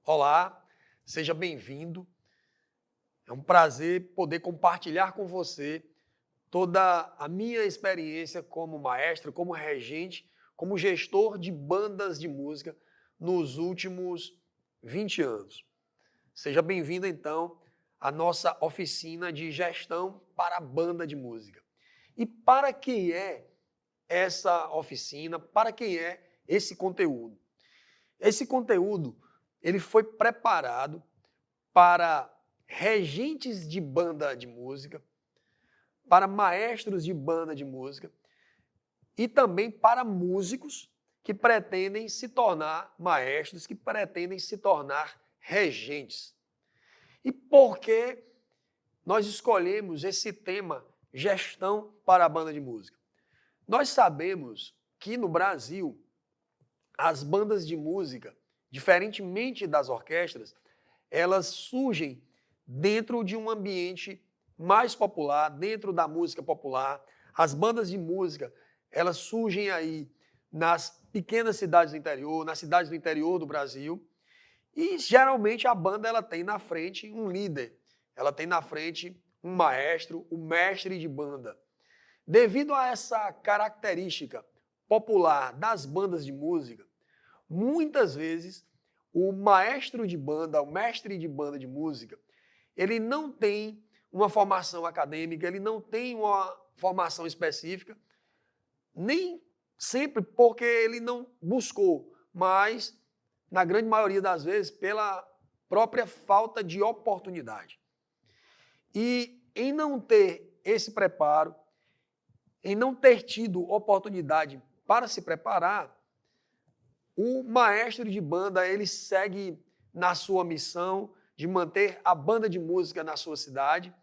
Olá, seja bem-vindo. É um prazer poder compartilhar com você toda a minha experiência como maestro, como regente, como gestor de bandas de música nos últimos 20 anos. Seja bem-vindo, então, à nossa oficina de gestão para a banda de música. E para quem é essa oficina? Para quem é esse conteúdo? Esse conteúdo ele foi preparado para regentes de banda de música, para maestros de banda de música e também para músicos que pretendem se tornar maestros, que pretendem se tornar regentes. E por que nós escolhemos esse tema, gestão para a banda de música? Nós sabemos que no Brasil, as bandas de música, diferentemente das orquestras, elas surgem dentro de um ambiente mais popular, dentro da música popular. As bandas de música, elas surgem aí nas pequenas cidades do interior, nas cidades do interior do Brasil, e geralmente a banda ela tem na frente um líder, ela tem na frente um maestro, o mestre de banda. Devido a essa característica popular das bandas de música, muitas vezes o maestro de banda, o mestre de banda de música, ele não tem uma formação acadêmica, ele não tem uma formação específica, nem sempre porque ele não buscou, mas na grande maioria das vezes pela própria falta de oportunidade. E em não ter esse preparo, em não ter tido oportunidade para se preparar, o maestro de banda ele segue na sua missão de manter a banda de música na sua cidade,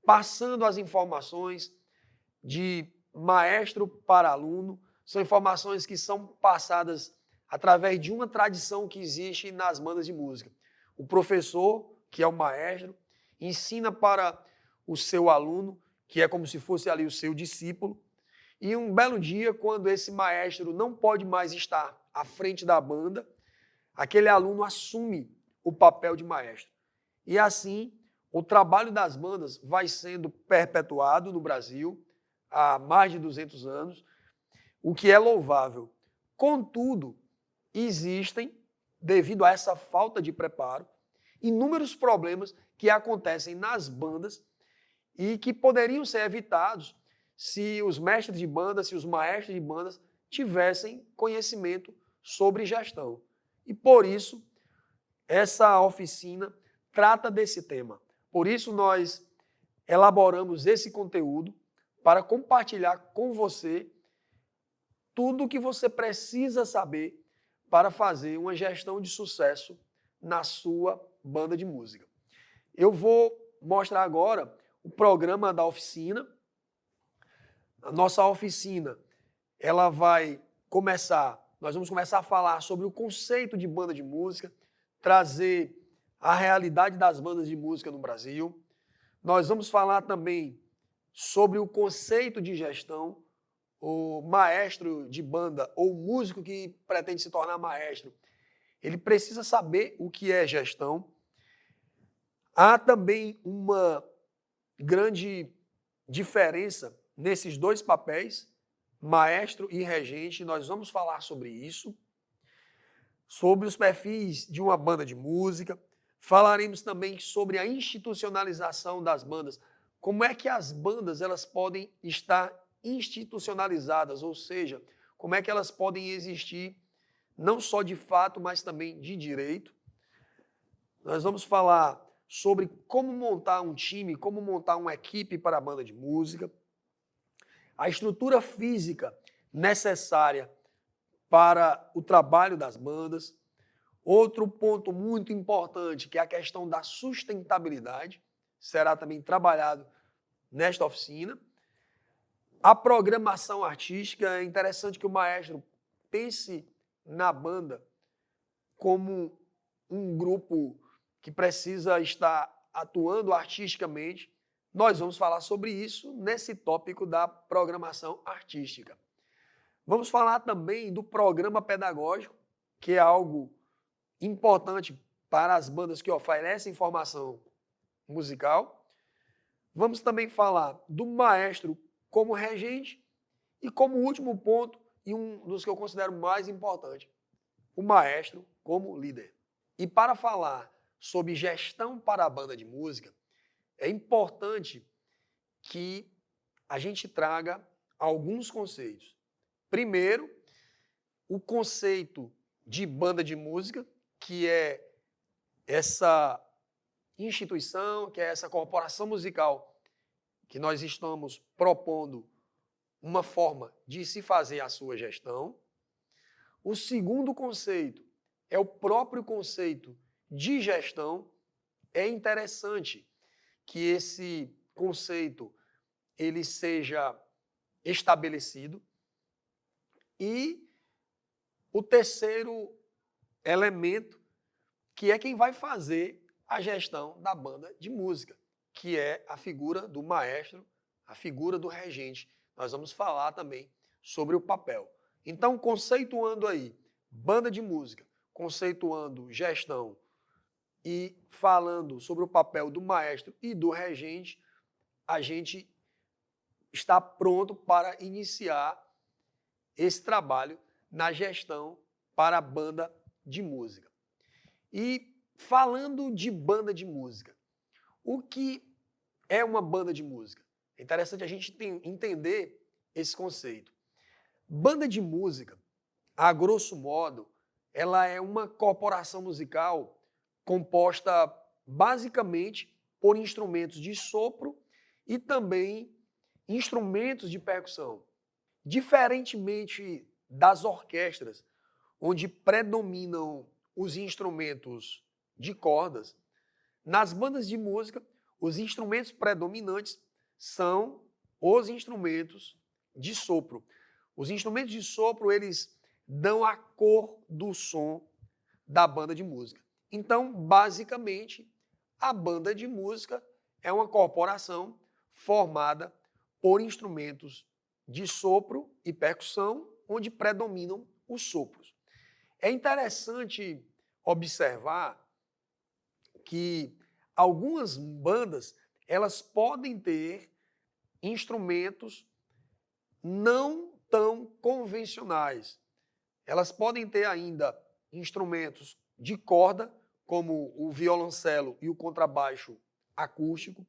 passando as informações de maestro para aluno. São informações que são passadas através de uma tradição que existe nas bandas de música. O professor, que é o maestro, ensina para o seu aluno, que é como se fosse ali o seu discípulo, e um belo dia, quando esse maestro não pode mais estar à frente da banda, aquele aluno assume o papel de maestro. E assim, o trabalho das bandas vai sendo perpetuado no Brasil há mais de 200 anos, o que é louvável. Contudo, existem, devido a essa falta de preparo, inúmeros problemas que acontecem nas bandas e que poderiam ser evitados se os mestres de banda, se os maestros de bandas tivessem conhecimento sobre gestão. E por isso, essa oficina trata desse tema. Por isso, nós elaboramos esse conteúdo para compartilhar com você tudo o que você precisa saber para fazer uma gestão de sucesso na sua banda de música. Eu vou mostrar agora o programa da oficina. A nossa oficina, ela vai começar, nós vamos começar a falar sobre o conceito de banda de música, trazer a realidade das bandas de música no Brasil. Nós vamos falar também sobre o conceito de gestão. O maestro de banda ou músico que pretende se tornar maestro, ele precisa saber o que é gestão. Há também uma grande diferença nesses dois papéis, maestro e regente. Nós vamos falar sobre isso, sobre os perfis de uma banda de música. Falaremos também sobre a institucionalização das bandas. Como é que as bandas elas podem estar institucionalizadas, ou seja, como é que elas podem existir não só de fato, mas também de direito. Nós vamos falar sobre como montar um time, como montar uma equipe para a banda de música, a estrutura física necessária para o trabalho das bandas. Outro ponto muito importante, que é a questão da sustentabilidade, será também trabalhado nesta oficina. A programação artística, é interessante que o maestro pense na banda como um grupo que precisa estar atuando artisticamente, Nós vamos falar sobre isso nesse tópico da programação artística. Vamos falar também do programa pedagógico, que é algo importante para as bandas que oferecem formação musical. Vamos também falar do maestro como regente e, como último ponto, e um dos que eu considero mais importante, o maestro como líder. E para falar sobre gestão para a banda de música, é importante que a gente traga alguns conceitos. Primeiro, o conceito de banda de música, que é essa instituição, que é essa corporação musical que nós estamos propondo uma forma de se fazer a sua gestão. O segundo conceito é o próprio conceito de gestão. É interessante que esse conceito ele seja estabelecido. E o terceiro elemento, que é quem vai fazer a gestão da banda de música, que é a figura do maestro, a figura do regente. Nós vamos falar também sobre o papel. Então, conceituando aí banda de música, conceituando gestão e falando sobre o papel do maestro e do regente, a gente está pronto para iniciar esse trabalho na gestão para a banda de música. E falando de banda de música, o que é uma banda de música? É interessante a gente entender esse conceito. Banda de música, a grosso modo, ela é uma corporação musical composta basicamente por instrumentos de sopro e também instrumentos de percussão. Diferentemente das orquestras, onde predominam os instrumentos de cordas, nas bandas de música, os instrumentos predominantes são os instrumentos de sopro. Os instrumentos de sopro, eles dão a cor do som da banda de música. Então, basicamente, a banda de música é uma corporação formada por instrumentos de sopro e percussão, onde predominam os sopros. É interessante observar que algumas bandas, elas podem ter instrumentos não tão convencionais. Elas podem ter ainda instrumentos de corda, como o violoncelo e o contrabaixo acústico.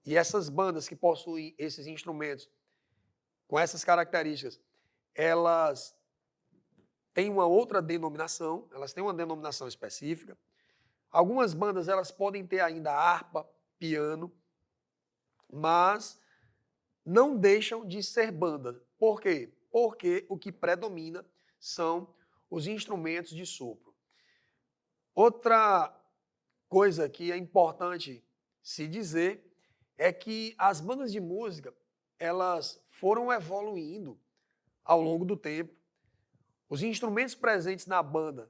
E essas bandas que possuem esses instrumentos com essas características, elas têm uma outra denominação, elas têm uma denominação específica. Algumas bandas elas podem ter ainda harpa, piano, mas não deixam de ser banda. Por quê? Porque o que predomina são os instrumentos de sopro. Outra coisa que é importante se dizer é que as bandas de música, elas foram evoluindo ao longo do tempo. Os instrumentos presentes na banda,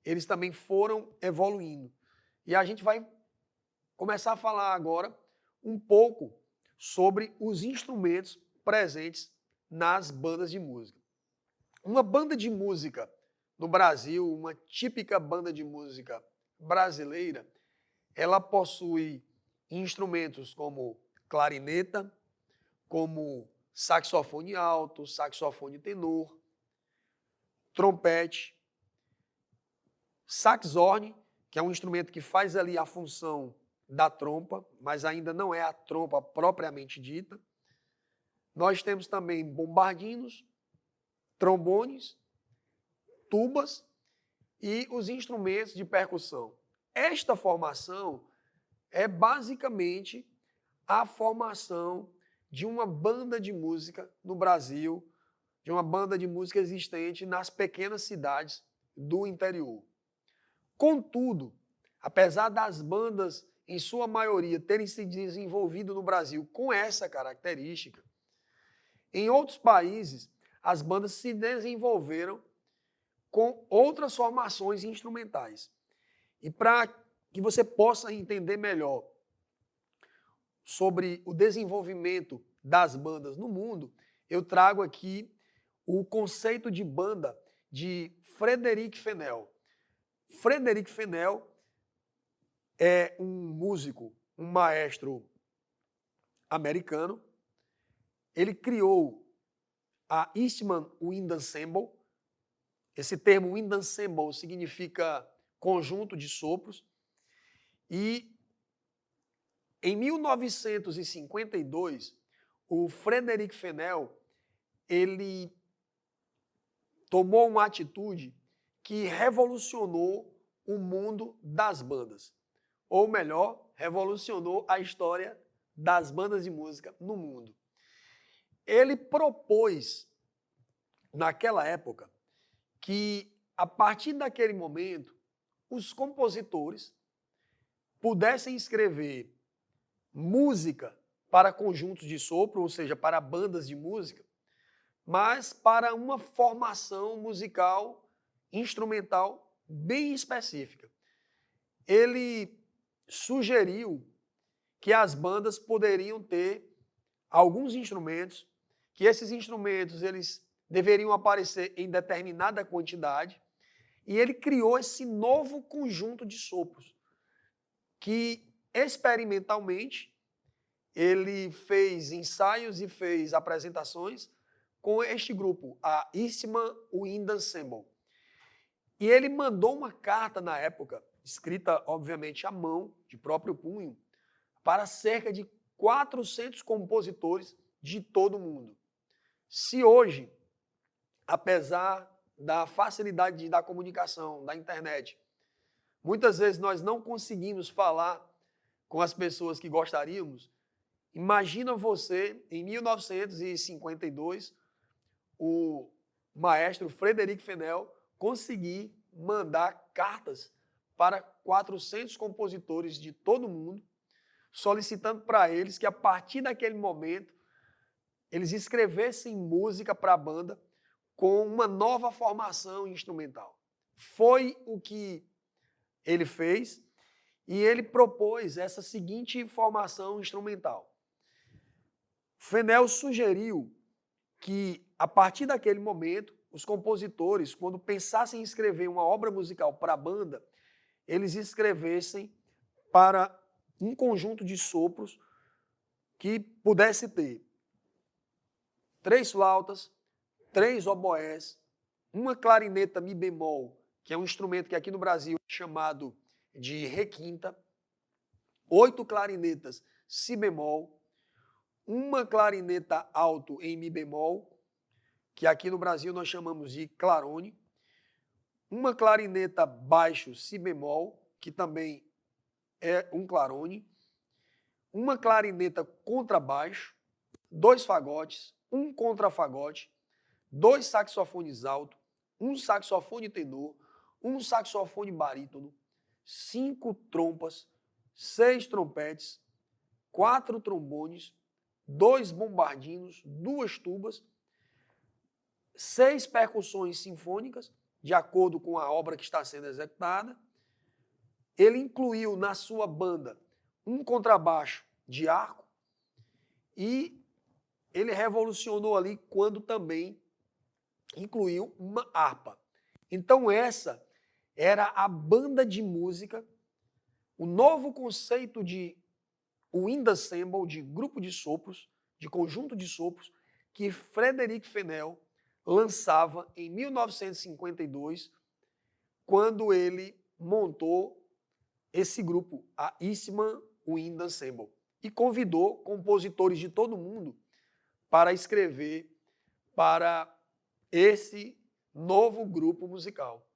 eles também foram evoluindo. E a gente vai começar a falar agora um pouco sobre os instrumentos presentes nas bandas de música. Uma banda de música no Brasil, uma típica banda de música brasileira, ela possui instrumentos como clarineta, como saxofone alto, saxofone tenor, trompete, saxhorn, que é um instrumento que faz ali a função da trompa, mas ainda não é a trompa propriamente dita. Nós temos também bombardinos, trombones, tubas e os instrumentos de percussão. Esta formação é basicamente a formação de uma banda de música no Brasil, de uma banda de música existente nas pequenas cidades do interior. Contudo, apesar das bandas, em sua maioria, terem se desenvolvido no Brasil com essa característica, em outros países, as bandas se desenvolveram com outras formações instrumentais. E para que você possa entender melhor sobre o desenvolvimento das bandas no mundo, eu trago aqui o conceito de banda de Frederic Fennell. Frederic Fennell é um músico, um maestro americano. Ele criou a Eastman Wind Ensemble. Esse termo Wind Ensemble significa conjunto de sopros. E em 1952, o Frederic Fennell, ele tomou uma atitude que revolucionou o mundo das bandas. Ou melhor, revolucionou a história das bandas de música no mundo. Ele propôs, naquela época, que a partir daquele momento, os compositores pudessem escrever música para conjuntos de sopro, ou seja, para bandas de música, mas para uma formação musical, instrumental bem específica. Ele sugeriu que as bandas poderiam ter alguns instrumentos, que esses instrumentos eles deveriam aparecer em determinada quantidade, e ele criou esse novo conjunto de sopros, que experimentalmente ele fez ensaios e fez apresentações com este grupo, a Eastman Wind Ensemble. E ele mandou uma carta na época, escrita obviamente à mão, de próprio punho, para cerca de 400 compositores de todo o mundo. Se hoje, apesar da facilidade da comunicação, da internet, muitas vezes nós não conseguimos falar com as pessoas que gostaríamos, imagina você, em 1952, o maestro Frederic Fennell conseguir mandar cartas para 400 compositores de todo o mundo, solicitando para eles que, a partir daquele momento, eles escrevessem música para a banda com uma nova formação instrumental. Foi o que ele fez e ele propôs essa seguinte formação instrumental. Fennell sugeriu que, a partir daquele momento, os compositores, quando pensassem em escrever uma obra musical para a banda, eles escrevessem para um conjunto de sopros que pudesse ter 3 flautas, 3 oboés, uma clarineta mi bemol, que é um instrumento que aqui no Brasil é chamado de requinta, 8 clarinetas si bemol, uma clarineta alto em mi bemol, que aqui no Brasil nós chamamos de clarone, uma clarineta baixo si bemol, que também é um clarone, uma clarineta contrabaixo, 2 fagotes, um contrafagote, 2 saxofones alto, um saxofone tenor, um saxofone barítono, 5 trompas, 6 trompetes, 4 trombones, 2 bombardinos, 2 tubas, 6 percussões sinfônicas, de acordo com a obra que está sendo executada. Ele incluiu na sua banda um contrabaixo de arco e ele revolucionou ali quando também incluiu uma harpa. Então essa era a banda de música, o novo conceito de wind ensemble, de grupo de sopros, de conjunto de sopros, que Frederic Fennell lançava em 1952, quando ele montou esse grupo, a Eastman Wind Ensemble, e convidou compositores de todo o mundo para escrever para esse novo grupo musical.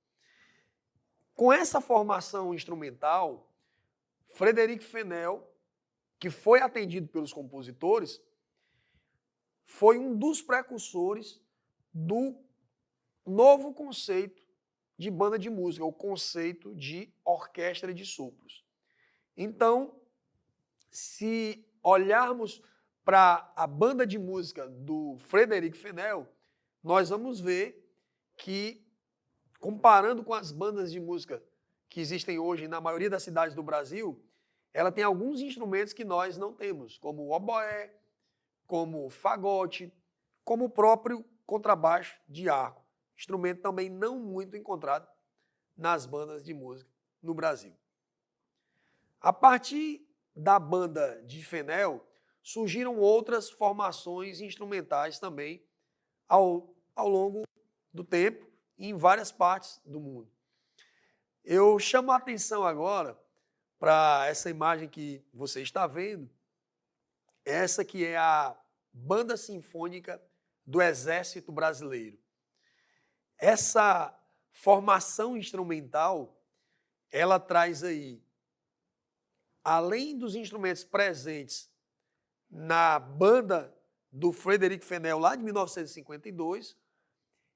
Com essa formação instrumental, Frederic Fennell, que foi atendido pelos compositores, foi um dos precursores do novo conceito de banda de música, o conceito de orquestra de sopros. Então, se olharmos para a banda de música do Frederic Fennell, nós vamos ver que, comparando com as bandas de música que existem hoje na maioria das cidades do Brasil, ela tem alguns instrumentos que nós não temos, como o oboé, como o fagote, como o próprio contrabaixo de arco. Instrumento também não muito encontrado nas bandas de música no Brasil. A partir da banda de Fenel, surgiram outras formações instrumentais também ao longo do tempo e em várias partes do mundo. Eu chamo a atenção agora para essa imagem que você está vendo, essa que é a Banda Sinfônica do Exército Brasileiro. Essa formação instrumental, ela traz aí, além dos instrumentos presentes na banda do Frederic Fenel, lá de 1952,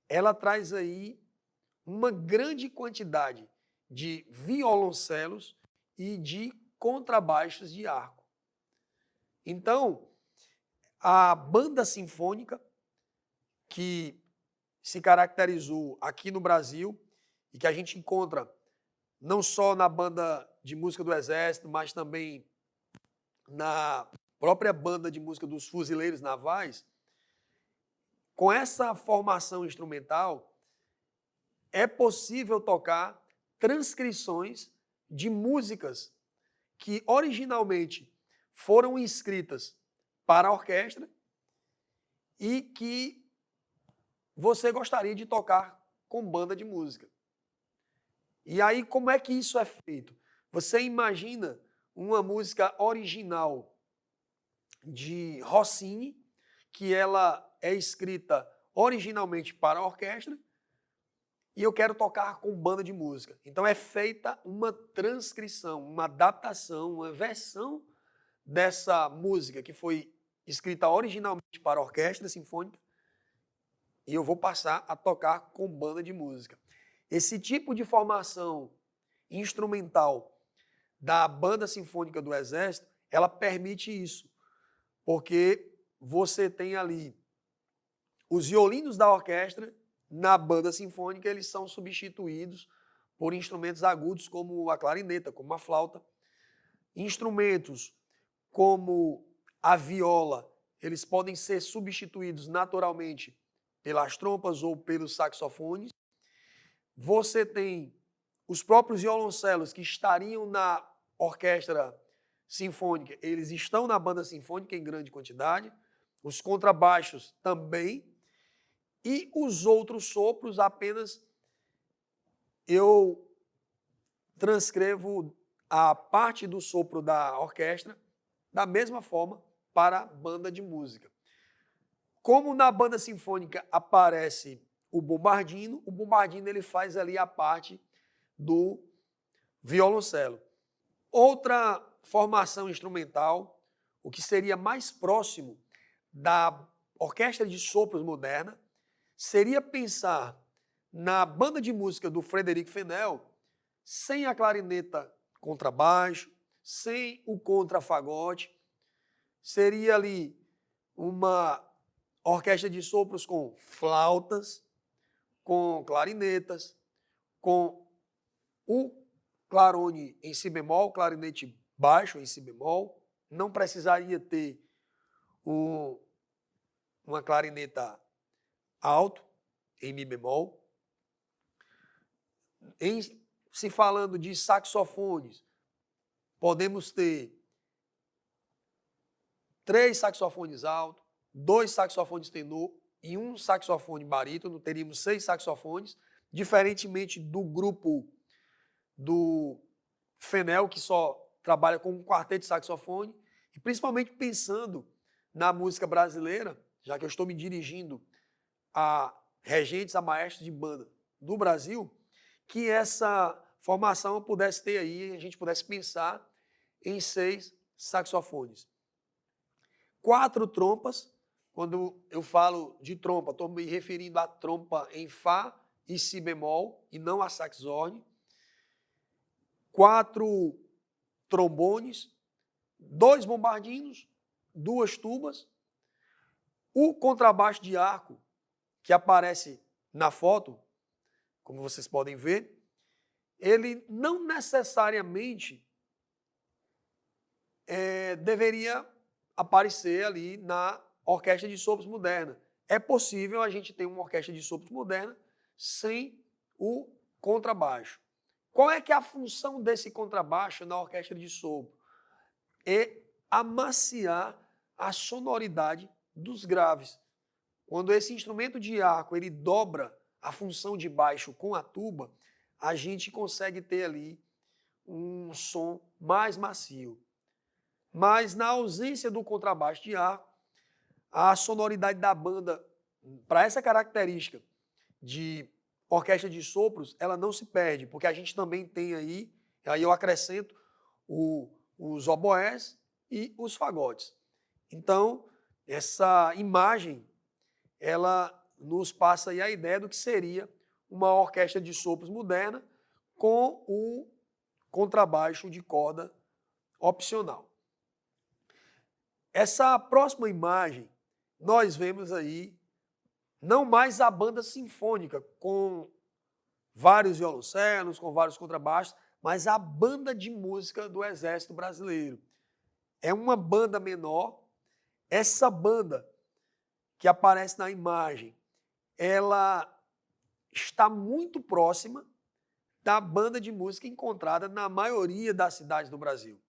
ela traz aí uma grande quantidade de violoncelos e de contrabaixos de arco. Então, a banda sinfônica, que se caracterizou aqui no Brasil e que a gente encontra não só na banda de música do Exército, mas também na própria banda de música dos Fuzileiros Navais, com essa formação instrumental, é possível tocar transcrições de músicas que originalmente foram escritas para a orquestra e que você gostaria de tocar com banda de música. E aí, como é que isso é feito? Você imagina uma música original de Rossini, que ela é escrita originalmente para a orquestra, e eu quero tocar com banda de música. Então é feita uma transcrição, uma adaptação, uma versão dessa música que foi escrita originalmente para a orquestra sinfônica, e eu vou passar a tocar com banda de música. Esse tipo de formação instrumental da Banda Sinfônica do Exército, ela permite isso, porque você tem ali os violinos da orquestra, na banda sinfônica, eles são substituídos por instrumentos agudos como a clarineta, como a flauta. Instrumentos como a viola, eles podem ser substituídos naturalmente pelas trompas ou pelos saxofones. Você tem os próprios violoncelos que estariam na orquestra sinfônica, eles estão na banda sinfônica em grande quantidade. Os contrabaixos também. E os outros sopros apenas eu transcrevo a parte do sopro da orquestra da mesma forma para a banda de música. Como na banda sinfônica aparece o bombardino ele faz ali a parte do violoncelo. Outra formação instrumental, o que seria mais próximo da orquestra de sopros moderna, seria pensar na banda de música do Frederic Fenel sem a clarineta contrabaixo, sem o contrafagote. Seria ali uma orquestra de sopros com flautas, com clarinetas, com o clarone em si bemol, clarinete baixo em si bemol. Não precisaria ter uma clarineta alto, em mi bemol. Se falando de saxofones, podemos ter 3 saxofones altos, 2 saxofones tenor e 1 saxofone barítono, teríamos 6 saxofones, diferentemente do grupo do Fenel, que só trabalha com um quarteto de saxofone, e principalmente pensando na música brasileira, já que eu estou me dirigindo a regentes, a maestros de banda do Brasil, que essa formação pudesse ter aí, a gente pudesse pensar em 6 saxofones. 4 trompas, quando eu falo de trompa, estou me referindo à trompa em Fá e Si bemol, e não a saxhorn. 4 trombones, 2 bombardinos, 2 tubas, o contrabaixo de arco, que aparece na foto, como vocês podem ver, ele não necessariamente deveria aparecer ali na orquestra de sopros moderna. É possível a gente ter uma orquestra de sopros moderna sem o contrabaixo. Qual é que é a função desse contrabaixo na orquestra de sopro? É amaciar a sonoridade dos graves. Quando esse instrumento de arco ele dobra a função de baixo com a tuba, a gente consegue ter ali um som mais macio. Mas na ausência do contrabaixo de arco, a sonoridade da banda, para essa característica de orquestra de sopros, ela não se perde, porque a gente também tem aí eu acrescento os oboés e os fagotes. Então, essa imagem, ela nos passa aí a ideia do que seria uma orquestra de sopros moderna com o contrabaixo de corda opcional. Essa próxima imagem, nós vemos aí não mais a banda sinfônica com vários violoncelos, com vários contrabaixos, mas a banda de música do Exército Brasileiro. É uma banda menor. Essa banda que aparece na imagem, ela está muito próxima da banda de música encontrada na maioria das cidades do Brasil.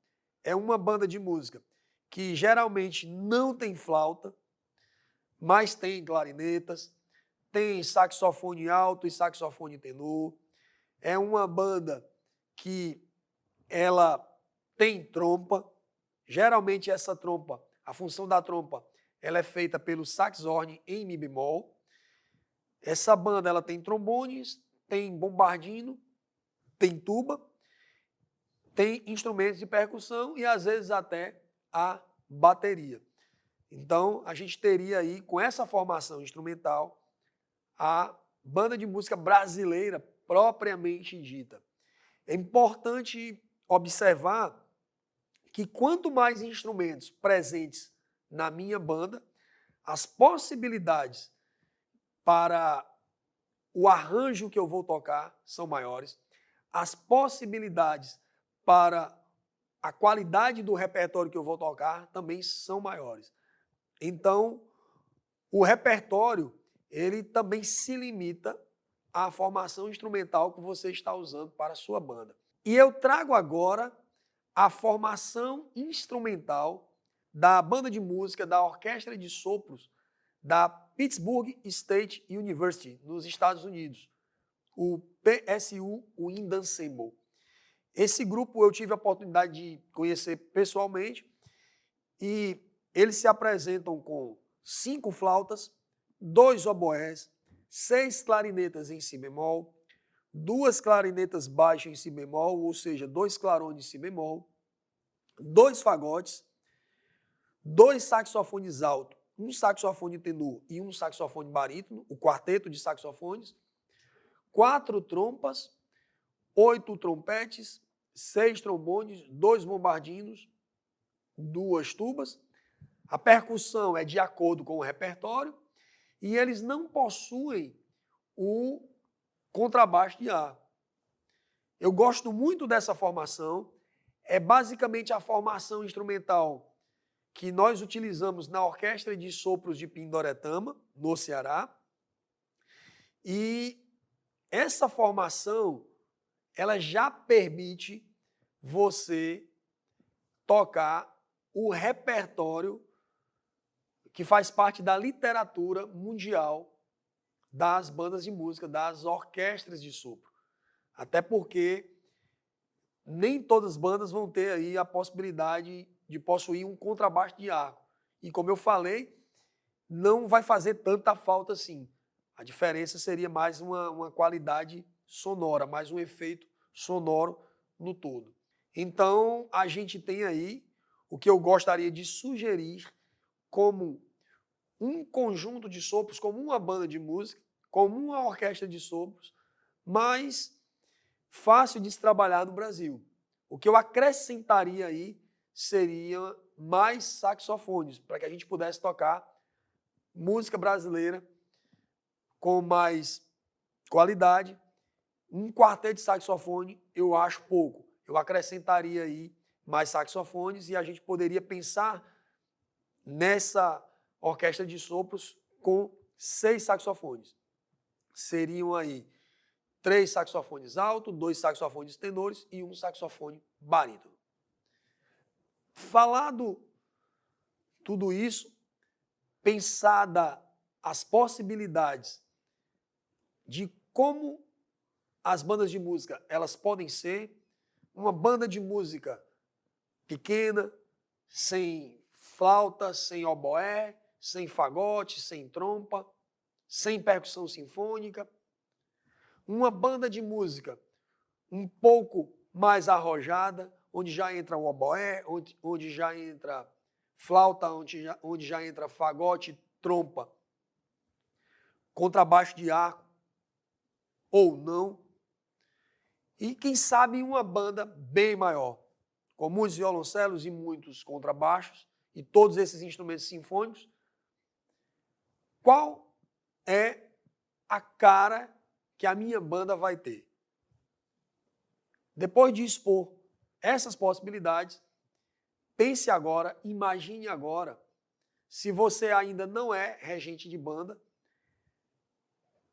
É uma banda de música que geralmente não tem flauta, mas tem clarinetas, tem saxofone alto e saxofone tenor. É uma banda que ela tem trompa. Geralmente essa trompa, a função da trompa, ela é feita pelo sax horn em mi bemol. Essa banda ela tem trombones, tem bombardino, tem tuba, tem instrumentos de percussão e às vezes até a bateria. Então, a gente teria aí, com essa formação instrumental, a banda de música brasileira propriamente dita. É importante observar que quanto mais instrumentos presentes na minha banda, as possibilidades para o arranjo que eu vou tocar são maiores, as possibilidades para a qualidade do repertório que eu vou tocar também são maiores. Então, o repertório, ele também se limita à formação instrumental que você está usando para a sua banda. E eu trago agora a formação instrumental da banda de música da Orquestra de Sopros da Pittsburgh State University, nos Estados Unidos, o PSU Wind Ensemble. Esse grupo eu tive a oportunidade de conhecer pessoalmente e eles se apresentam com 5 flautas, 2 oboés, 6 clarinetas em si bemol, 2 clarinetas baixo em si bemol, ou seja, 2 clarões em si bemol, 2 fagotes, 2 saxofones alto, um saxofone tenor e um saxofone barítono, o quarteto de saxofones, 4 trompas, 8 trompetes, 6 trombones, 2 bombardinos, 2 tubas. A percussão é de acordo com o repertório e eles não possuem o contrabaixo de arco. Eu gosto muito dessa formação, é basicamente a formação instrumental que nós utilizamos na Orquestra de Sopros de Pindoretama, no Ceará. E essa formação, ela já permite você tocar o repertório que faz parte da literatura mundial das bandas de música, das orquestras de sopro. Até porque nem todas as bandas vão ter aí a possibilidade de possuir um contrabaixo de arco. E como eu falei, não vai fazer tanta falta assim. A diferença seria mais uma qualidade sonora, mais um efeito sonoro no todo. Então, a gente tem aí o que eu gostaria de sugerir como um conjunto de sopros, como uma banda de música, como uma orquestra de sopros, mais fácil de se trabalhar no Brasil. O que eu acrescentaria aí seria mais saxofones, para que a gente pudesse tocar música brasileira com mais qualidade. Um quarteto de saxofone eu acho pouco. Eu acrescentaria aí mais saxofones e a gente poderia pensar nessa orquestra de sopros com 6 saxofones. Seriam aí 3 saxofones altos, 2 saxofones tenores e 1 saxofone barítono. Falado tudo isso, pensada as possibilidades de como as bandas de música elas podem ser, uma banda de música pequena, sem flauta, sem oboé, sem fagote, sem trompa, sem percussão sinfônica. Uma banda de música um pouco mais arrojada, onde já entra o oboé, onde já entra flauta, onde já entra fagote, trompa, contrabaixo de arco, ou não. E quem sabe uma banda bem maior, com muitos violoncelos e muitos contrabaixos, e todos esses instrumentos sinfônicos. Qual é a cara que a minha banda vai ter? Depois de expor essas possibilidades, pense agora, imagine agora, se você ainda não é regente de banda,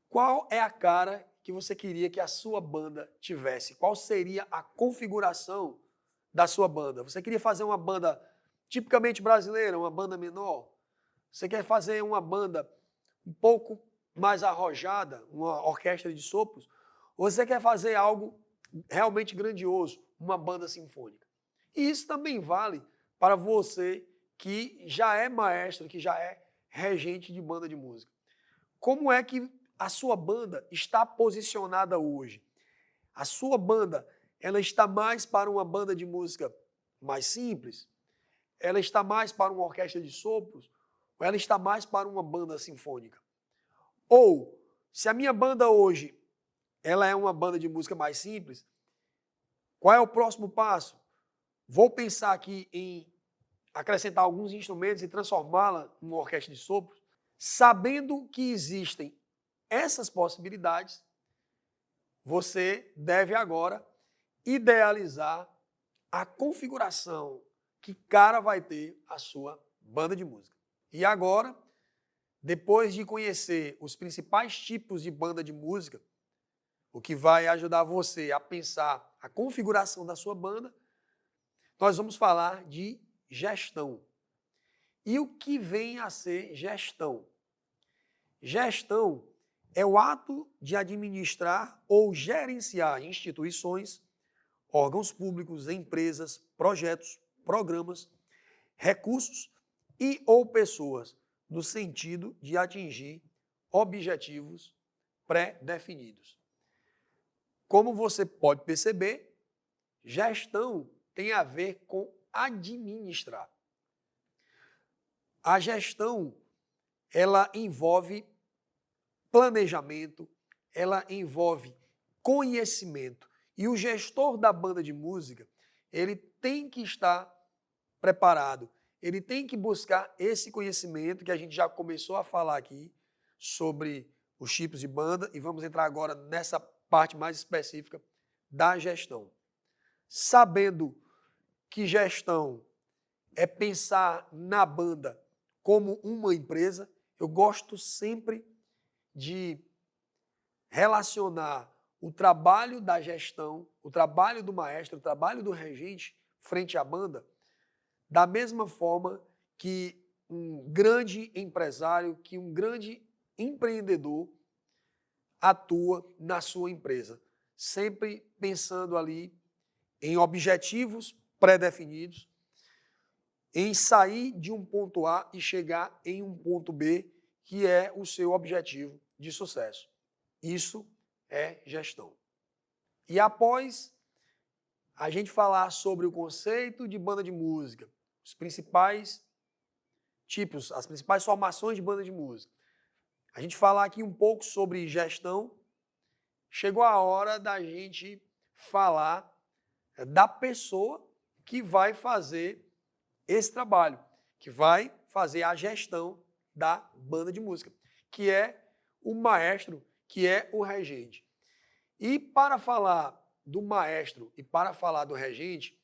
qual é a cara que você queria que a sua banda tivesse? Qual seria a configuração da sua banda? Você queria fazer uma banda tipicamente brasileira, uma banda menor? Você quer fazer uma banda um pouco mais arrojada, uma orquestra de sopros? Ou você quer fazer algo realmente grandioso, uma banda sinfônica? E isso também vale para você que já é maestro, que já é regente de banda de música. Como é que a sua banda está posicionada hoje? A sua banda, ela está mais para uma banda de música mais simples? Ela está mais para uma orquestra de sopros? Ou ela está mais para uma banda sinfônica? Ou, se a minha banda hoje ela é uma banda de música mais simples, qual é o próximo passo? Vou pensar aqui em acrescentar alguns instrumentos e transformá-la numa orquestra de sopros, sabendo que existem essas possibilidades. Você deve agora idealizar a configuração que cara vai ter a sua banda de música. E agora, depois de conhecer os principais tipos de banda de música, o que vai ajudar você a pensar a configuração da sua banda, nós vamos falar de gestão. E o que vem a ser gestão? Gestão é o ato de administrar ou gerenciar instituições, órgãos públicos, empresas, projetos, programas, recursos e ou pessoas, no sentido de atingir objetivos pré-definidos. Como você pode perceber, gestão tem a ver com administrar. A gestão, ela envolve planejamento, ela envolve conhecimento. E o gestor da banda de música, ele tem que estar preparado, ele tem que buscar esse conhecimento que a gente já começou a falar aqui sobre os tipos de banda e vamos entrar agora nessa parte mais específica da gestão. Sabendo que gestão é pensar na banda como uma empresa, eu gosto sempre de relacionar o trabalho da gestão, o trabalho do maestro, o trabalho do regente frente à banda, da mesma forma que um grande empresário, que um grande empreendedor atua na sua empresa, sempre pensando ali em objetivos pré-definidos, em sair de um ponto A e chegar em um ponto B, que é o seu objetivo de sucesso. Isso é gestão. E após a gente falar sobre o conceito de banda de música, os principais tipos, as principais formações de banda de música, a gente falar aqui um pouco sobre gestão, chegou a hora da gente falar da pessoa que vai fazer esse trabalho, que vai fazer a gestão da banda de música, que é o maestro, que é o regente. E para falar do maestro e para falar do regente,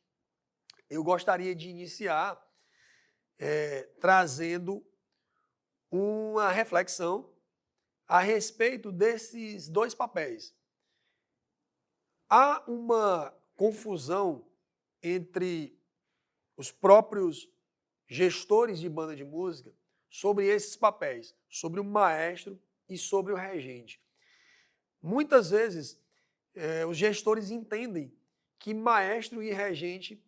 eu gostaria de iniciar trazendo uma reflexão a respeito desses dois papéis. Há uma confusão entre os próprios gestores de banda de música sobre esses papéis, sobre o maestro e sobre o regente. Muitas vezes, os gestores entendem que maestro e regente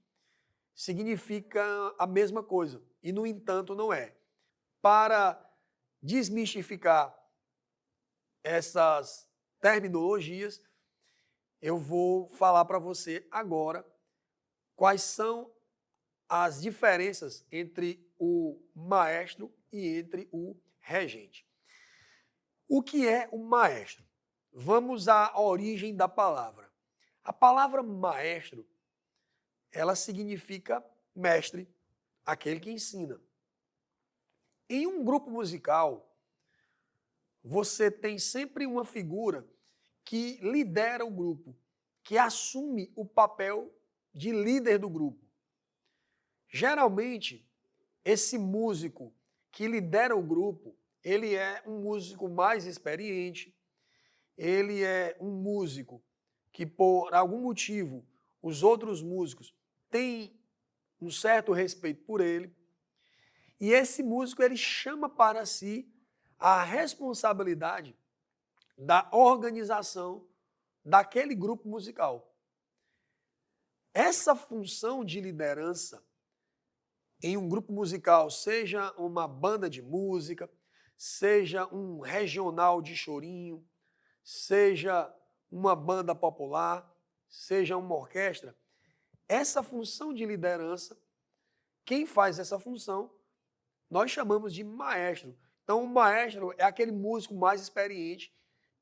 significa a mesma coisa, e no entanto não é. Para desmistificar essas terminologias, eu vou falar para você agora quais são as diferenças entre o maestro e entre o regente. O que é o maestro? Vamos à origem da palavra. A palavra maestro, ela significa mestre, aquele que ensina. Em um grupo musical, você tem sempre uma figura que lidera o grupo, que assume o papel de líder do grupo. Geralmente, esse músico que lidera o grupo, ele é um músico mais experiente, ele é um músico que, por algum motivo, os outros músicos têm um certo respeito por ele, e esse músico ele chama para si a responsabilidade da organização daquele grupo musical. Essa função de liderança em um grupo musical, seja uma banda de música, seja um regional de chorinho, seja uma banda popular, seja uma orquestra, essa função de liderança, quem faz essa função, nós chamamos de maestro. Então, o maestro é aquele músico mais experiente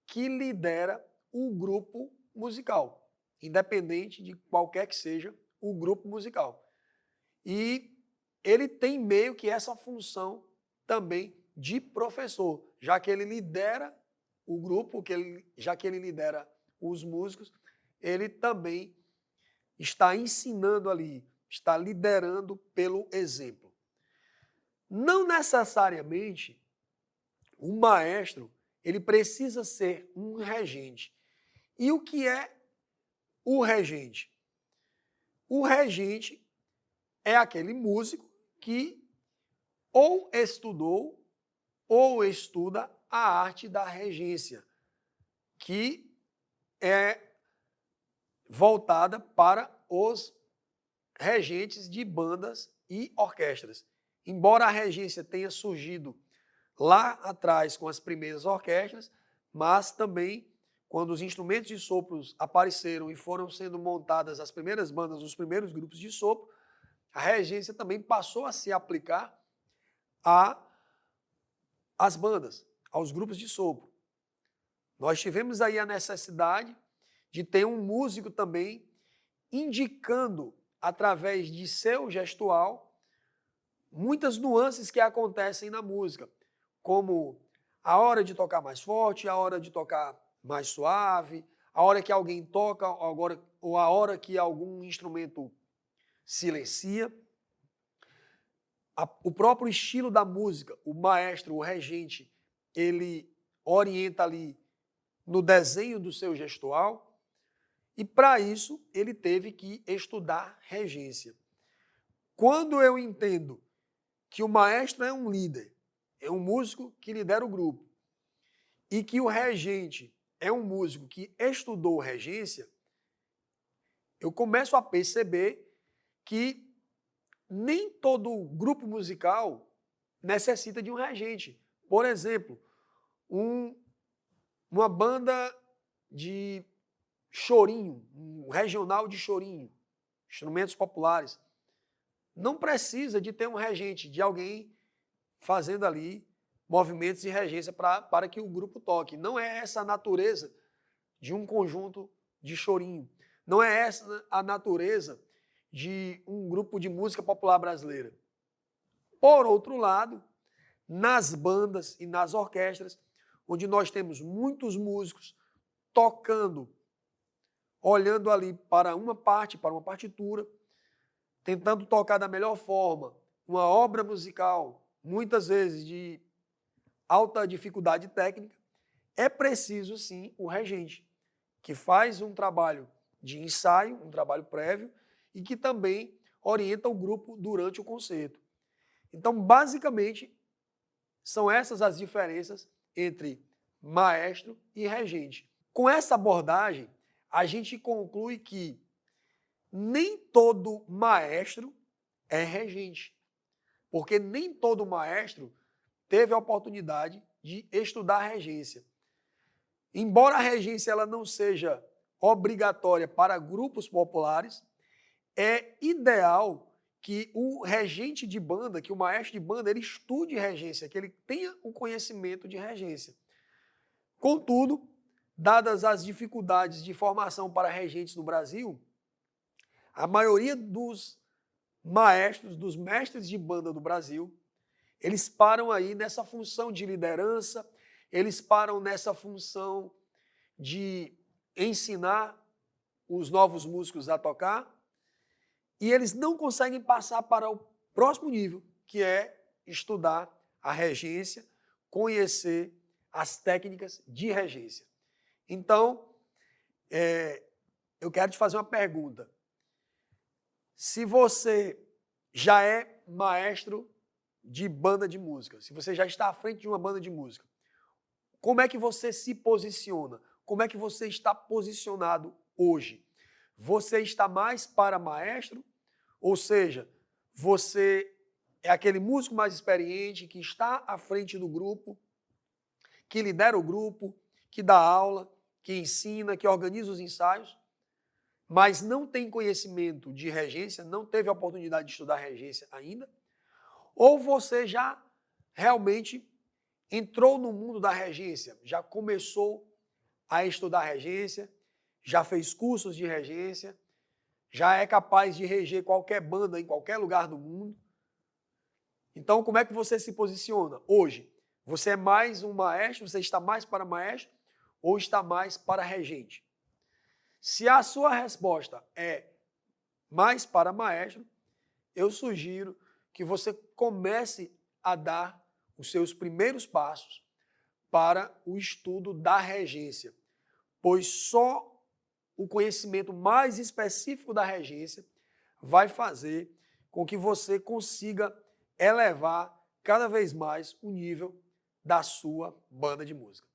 que lidera o grupo musical, independente de qualquer que seja o grupo musical. E ele tem meio que essa função também de professor, já que ele lidera o grupo, já que ele lidera os músicos, ele também está ensinando ali, está liderando pelo exemplo. Não necessariamente o maestro ele precisa ser um regente. E o que é o regente? O regente é aquele músico que ou estudou ou estuda a arte da regência, que é voltada para os regentes de bandas e orquestras. Embora a regência tenha surgido lá atrás com as primeiras orquestras, mas também quando os instrumentos de sopros apareceram e foram sendo montadas as primeiras bandas, os primeiros grupos de sopro, a regência também passou a se aplicar às bandas, aos grupos de sopro. Nós tivemos aí a necessidade de ter um músico também indicando, através de seu gestual, muitas nuances que acontecem na música, como a hora de tocar mais forte, a hora de tocar mais suave, a hora que alguém toca ou a hora que algum instrumento silencia. O próprio estilo da música, o maestro, o regente, ele orienta ali no desenho do seu gestual e, para isso, ele teve que estudar regência. Quando eu entendo que o maestro é um líder, é um músico que lidera o grupo, e que o regente é um músico que estudou regência, eu começo a perceber que nem todo grupo musical necessita de um regente. Por exemplo, uma banda de chorinho, um regional de chorinho, instrumentos populares, não precisa de ter um regente, de alguém fazendo ali movimentos de regência para que o grupo toque. Não é essa a natureza de um conjunto de chorinho. Não é essa a natureza de um grupo de música popular brasileira. Por outro lado, nas bandas e nas orquestras, onde nós temos muitos músicos tocando, olhando ali para uma parte, para uma partitura, tentando tocar da melhor forma uma obra musical, muitas vezes de alta dificuldade técnica, é preciso sim o regente, que faz um trabalho de ensaio, um trabalho prévio, e que também orienta o grupo durante o concerto. Então, basicamente, são essas as diferenças entre maestro e regente. Com essa abordagem, a gente conclui que nem todo maestro é regente, porque nem todo maestro teve a oportunidade de estudar regência. Embora a regência ela não seja obrigatória para grupos populares, é ideal que o regente de banda, que o maestro de banda, ele estude regência, que ele tenha o conhecimento de regência. Contudo, dadas as dificuldades de formação para regentes no Brasil, a maioria dos maestros, dos mestres de banda do Brasil, eles param aí nessa função de liderança, eles param nessa função de ensinar os novos músicos a tocar, e eles não conseguem passar para o próximo nível, que é estudar a regência, conhecer as técnicas de regência. Então, eu quero te fazer uma pergunta. Se você já é maestro de banda de música, se você já está à frente de uma banda de música, como é que você se posiciona? Como é que você está posicionado hoje? Você está mais para maestro? Ou seja, você é aquele músico mais experiente que está à frente do grupo, que lidera o grupo, que dá aula, que ensina, que organiza os ensaios, mas não tem conhecimento de regência, não teve a oportunidade de estudar regência ainda? Ou você já realmente entrou no mundo da regência, já começou a estudar regência, já fez cursos de regência, já é capaz de reger qualquer banda em qualquer lugar do mundo? Então, como é que você se posiciona hoje? Você é mais um maestro, você está mais para maestro ou está mais para regente? Se a sua resposta é mais para maestro, eu sugiro que você comece a dar os seus primeiros passos para o estudo da regência, pois só o conhecimento mais específico da regência vai fazer com que você consiga elevar cada vez mais o nível da sua banda de música.